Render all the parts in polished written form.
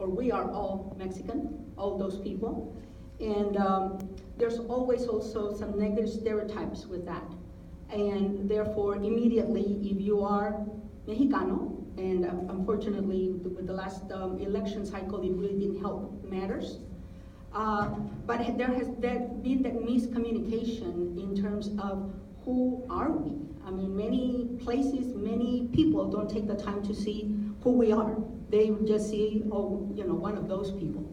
or we are all Mexican, all those people. And there's always also some negative stereotypes with that. And therefore, immediately, if you are Mexicano, and unfortunately, with the last election cycle, it really didn't help matters. But there has been that miscommunication in terms of who are we? I mean, many places, many people don't take the time to see who we are. They just see, oh, you know, one of those people.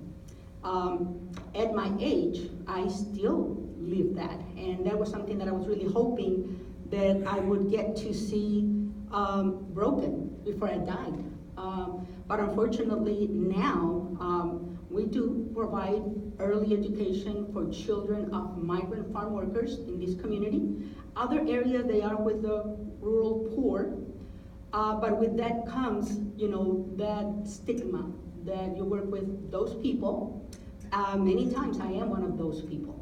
At my age, I still live that, and that was something that I was really hoping that I would get to see broken before I died. But unfortunately now, we do provide early education for children of migrant farm workers in this community. Other areas, they are with the rural poor, but with that comes, you know, that stigma that you work with those people. Many times I am one of those people.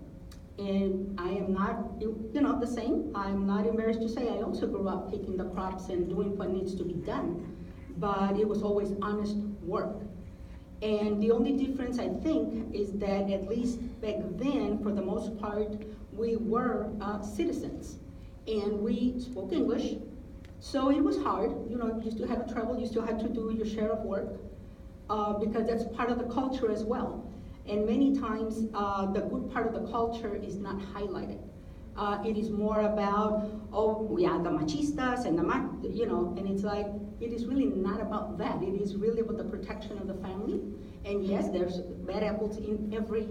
And I am not, you know, the same. I'm not embarrassed to say I also grew up picking the crops and doing what needs to be done. But it was always honest work. And the only difference, I think, is that at least back then, for the most part, we were citizens. And we spoke English. So it was hard. You know, you still had to travel, you still had to do your share of work, because that's part of the culture as well. And many times, the good part of the culture is not highlighted. It is more about, oh, yeah, the machistas and the, you know, and it's like, it is really not about that. It is really about the protection of the family. And yes, there's bad apples in every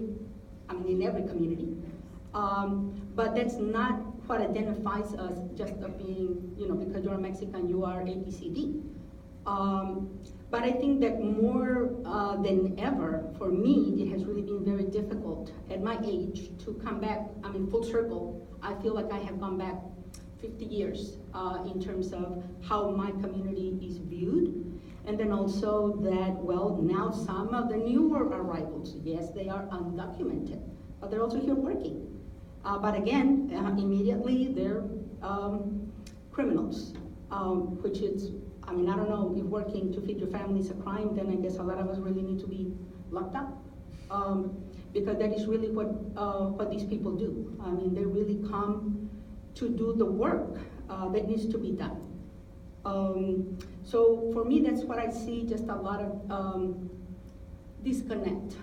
community. But that's not what identifies us just of being, you know, because you're a Mexican, you are ABCD. But I think that more than ever, for me, it has really been very difficult at my age to come back, I mean, full circle. I feel like I have gone back 50 years in terms of how my community is viewed. And then also that, well, now some of the newer arrivals, yes, they are undocumented, but they're also here working. But again, immediately they're criminals, which is, I mean, I don't know, if working to feed your family is a crime, then I guess a lot of us really need to be locked up. Because that is really what these people do. I mean, they really come to do the work that needs to be done. So for me, that's what I see, just a lot of disconnect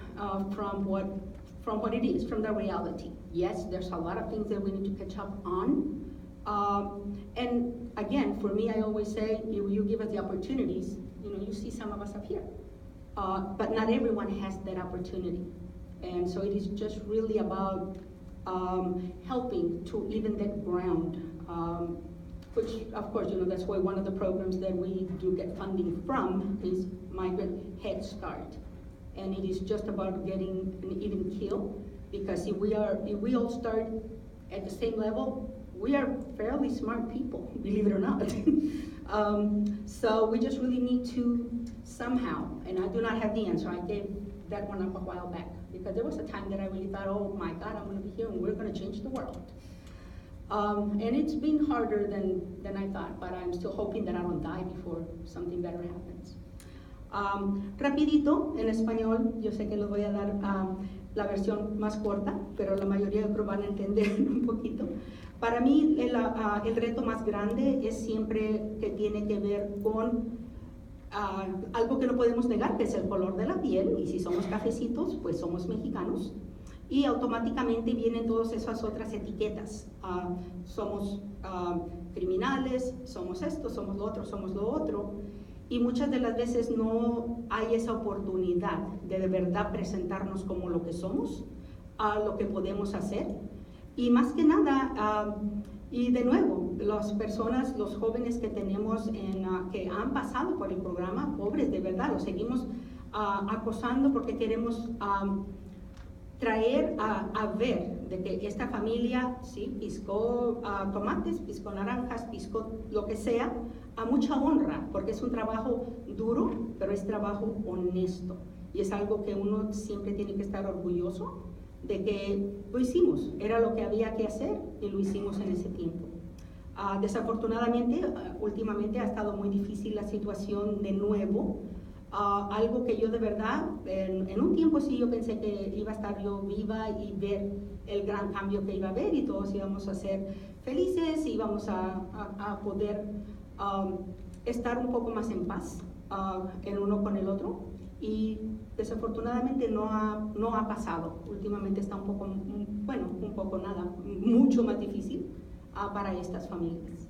from what it is, from the reality. Yes, there's a lot of things that we need to catch up on. And again, for me, I always say, if you give us the opportunities, you know, you see some of us up here. But not everyone has that opportunity. And so it is just really about helping to even that ground, which of course, you know, that's why one of the programs that we do get funding from is Migrant Head Start. And it is just about getting an even keel, because if we all start at the same level, we are fairly smart people, believe it or not. So we just really need to somehow, and I do not have the answer, I gave that one up a while back, because there was a time that I really thought, oh my God, I'm gonna be here and we're gonna change the world. And it's been harder than I thought, but I'm still hoping that I don't die before something better happens. Rapidito, en español, yo sé que les voy a dar la versión más corta, pero la mayoría de otros van a entender un poquito. Para mí, el reto más grande es siempre que tiene que ver con algo que no podemos negar, que es el color de la piel, y si somos cafecitos, pues somos mexicanos, y automáticamente vienen todas esas otras etiquetas. Somos criminales, somos esto, somos lo otro, y muchas de las veces no hay esa oportunidad de verdad presentarnos como lo que somos, lo que podemos hacer, y más que nada, y de nuevo, las personas, los jóvenes que tenemos, que han pasado por el programa, pobres de verdad, los seguimos acosando porque queremos traer a ver de que esta familia, sí, piscó tomates, piscó naranjas, piscó lo que sea, a mucha honra, porque es un trabajo duro, pero es trabajo honesto. Y es algo que uno siempre tiene que estar orgulloso de que lo hicimos, era lo que había que hacer y lo hicimos en ese tiempo. Desafortunadamente, últimamente ha estado muy difícil la situación de nuevo, algo que yo de verdad, en un tiempo sí yo pensé que iba a estar yo viva y ver el gran cambio que iba a haber y todos íbamos a ser felices y íbamos a poder estar un poco más en paz el uno con el otro, y desafortunadamente no ha pasado. Últimamente está un poco, bueno, un poco nada, mucho más difícil para estas familias.